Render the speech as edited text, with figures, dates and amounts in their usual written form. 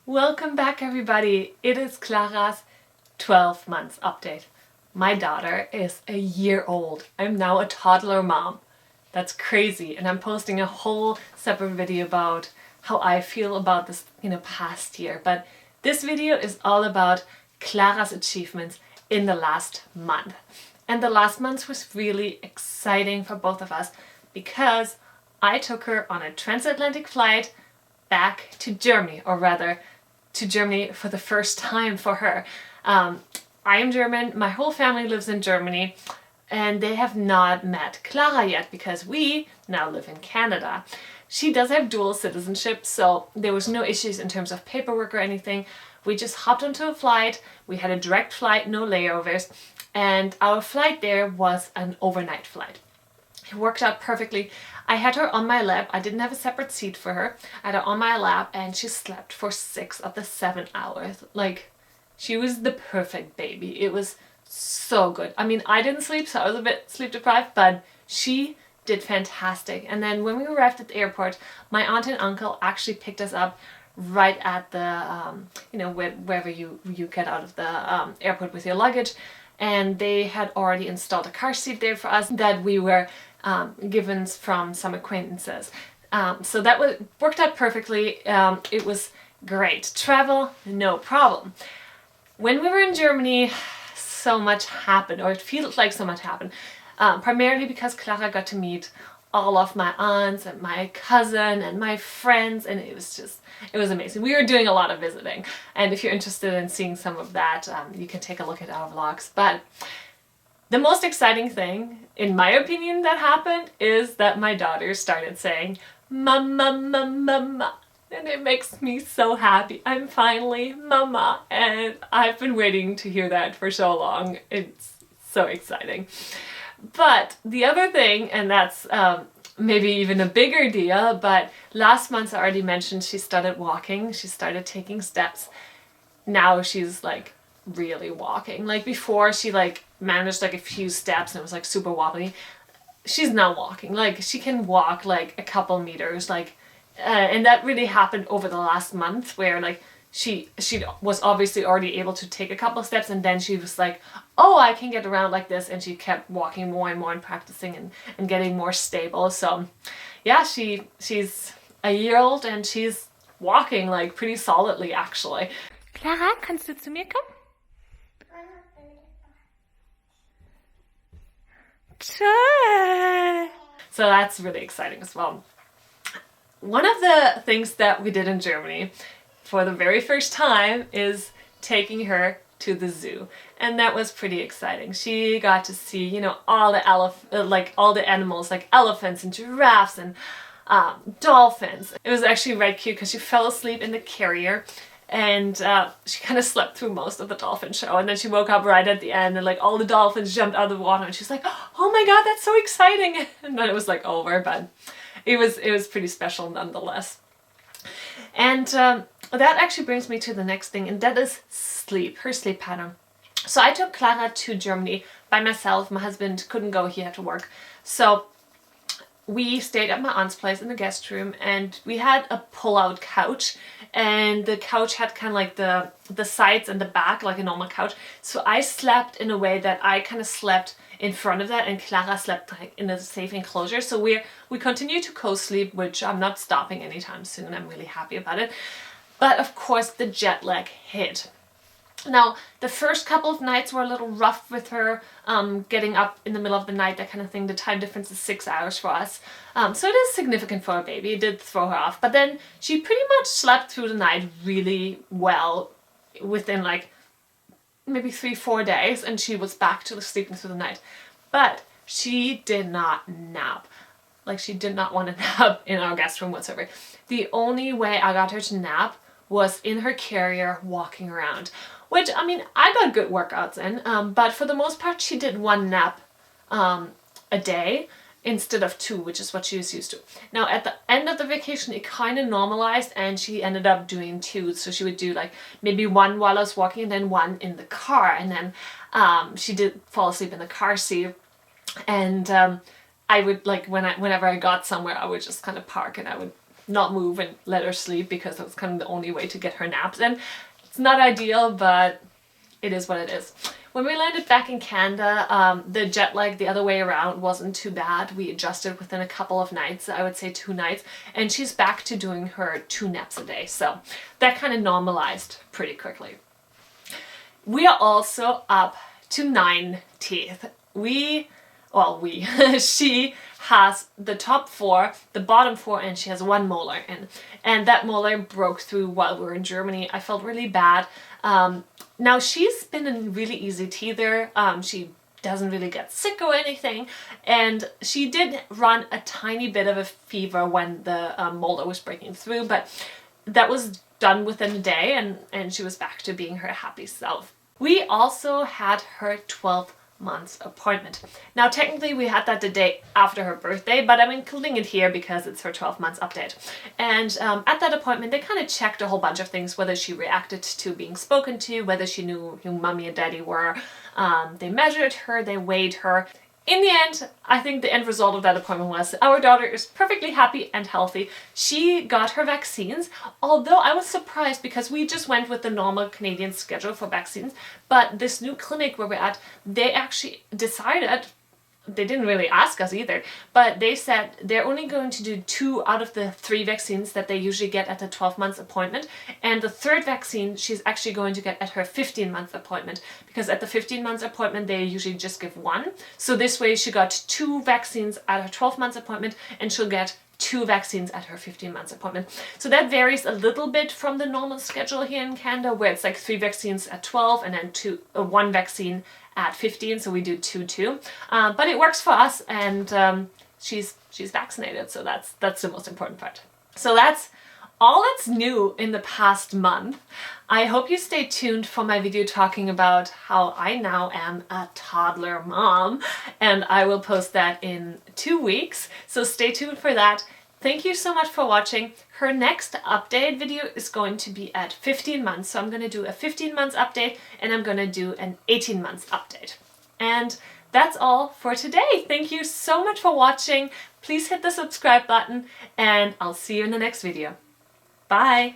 Welcome back everybody. It is Clara's 12 months update. My daughter is a year old. I'm now a toddler mom. That's crazy, and I'm posting a whole separate video about how I feel about this past year. But this video is all about Clara's achievements in the last month. And the last month was really exciting for both of us because I took her on a transatlantic flight back to Germany, or rather to Germany for the first time for her. I am German, my whole family lives in Germany, and they have not met Clara yet because we now live in Canada. She does have dual citizenship, so there was no issues in terms of paperwork or anything. We just hopped onto a flight, we had a direct flight, no layovers, and our flight there was an overnight flight. It worked out perfectly. I had her on my lap. I didn't have a separate seat for her. I had her on my lap and she slept for 6 of the 7 hours. Like, she was the perfect baby. It was so good. I mean, I didn't sleep, so I was a bit sleep deprived, but she did fantastic. And then when we arrived at the airport, my aunt and uncle actually picked us up right at the, wherever you get out of the airport with your luggage. And they had already installed a car seat there for us that we were given from some acquaintances. So that worked out perfectly. It was great. Travel, no problem. When we were in Germany, so much happened, or it feels like so much happened. Primarily because Clara got to meet all of my aunts and my cousin and my friends, and it was amazing. We were doing a lot of visiting, and if you're interested in seeing some of that, you can take a look at our vlogs. But the most exciting thing, in my opinion, that happened is that my daughter started saying, "Mama, mama, mama," and it makes me so happy. I'm finally mama, and I've been waiting to hear that for so long. It's so exciting. But the other thing, and that's maybe even a bigger deal, but last month I already mentioned she started walking, she started taking steps. Now she's like really walking. Like before she like managed like a few steps and it was like super wobbly. She's now walking. Like she can walk like a couple meters, like and that really happened over the last month where like she was obviously already able to take a couple steps, and then she was like, oh, I can get around like this, and she kept walking more and more and practicing and getting more stable. So yeah, she's a year old and she's walking like pretty solidly actually. Clara, kannst du zu mir kommen? So that's really exciting as well. One of the things that we did in Germany for the very first time is taking her to the zoo, and that was pretty exciting. She got to see, all the all the animals, like elephants and giraffes and dolphins. It was actually right cute because she fell asleep in the carrier, and she kind of slept through most of the dolphin show, and then she woke up right at the end, and like all the dolphins jumped out of the water, and she's like, "Oh my god, that's so exciting!" And then it was like over, but it was pretty special nonetheless. And that actually brings me to the next thing, and that is sleep, her sleep pattern. So I took Clara to Germany by myself. My husband couldn't go, he had to work. So we stayed at my aunt's place in the guest room, and we had a pull-out couch, and the couch had kind of like the sides and the back like a normal couch. So I slept in a way that I kind of slept in front of that, and Clara slept like in a safe enclosure. So we continue to co-sleep, which I'm not stopping anytime soon. I'm really happy about it. But of course the jet lag hit. Now, the first couple of nights were a little rough with her, getting up in the middle of the night, that kind of thing. The time difference is 6 hours for us. So it is significant for a baby. It did throw her off. But then she pretty much slept through the night really well within like maybe 3-4 days, and she was back to sleeping through the night. But she did not nap. Like, she did not want to nap in our guest room whatsoever. The only way I got her to nap was in her carrier walking around, which, I mean, I got good workouts in, but for the most part she did 1 nap a day instead of 2, which is what she was used to. Now at the end of the vacation it kind of normalized, and she ended up doing 2. So she would do like maybe 1 while I was walking and then 1 in the car, and then she did fall asleep in the car seat. And I would like whenever I got somewhere I would just kind of park and I would not move and let her sleep because that was kind of the only way to get her naps in. It's not ideal, but it is what it is. When we landed back in Canada, the jet lag the other way around wasn't too bad. We adjusted within a couple of nights, I would say 2 nights, and she's back to doing her 2 naps a day. So that kind of normalized pretty quickly. We are also up to 9 teeth. She has the top 4, the bottom 4, and she has 1 molar in. And that molar broke through while we were in Germany. I felt really bad. Now she's been a really easy teether. She doesn't really get sick or anything. And she did run a tiny bit of a fever when the molar was breaking through, but that was done within a day, and she was back to being her happy self. We also had her 12 months appointment. Now technically we had that the day after her birthday, but I'm including it here because it's her 12 months update. And at that appointment they kind of checked a whole bunch of things, whether she reacted to being spoken to, whether she knew who mommy and daddy were. They measured her, they weighed her. In the end, I think the end result of that appointment was our daughter is perfectly happy and healthy. She got her vaccines, although I was surprised because we just went with the normal Canadian schedule for vaccines, but this new clinic where we're at, they actually decided, they didn't really ask us either, but they said they're only going to do 2 out of the 3 vaccines that they usually get at the 12 months appointment, and the 3rd vaccine she's actually going to get at her 15-month appointment, because at the 15 months appointment they usually just give 1. So this way she got 2 vaccines at her 12 months appointment, and she'll get 2 vaccines at her 15 months appointment. So that varies a little bit from the normal schedule here in Canada, where it's like 3 vaccines at 12 and then 1 vaccine at 15, so we do 2. But it works for us, and she's vaccinated, so that's the most important part. So that's all that's new in the past month. I hope you stay tuned for my video talking about how I now am a toddler mom, and I will post that in 2 weeks, so stay tuned for that. Thank you so much for watching. Her next update video is going to be at 15 months. So I'm going to do a 15 months update, and I'm going to do an 18 months update. And that's all for today. Thank you so much for watching. Please hit the subscribe button, and I'll see you in the next video. Bye.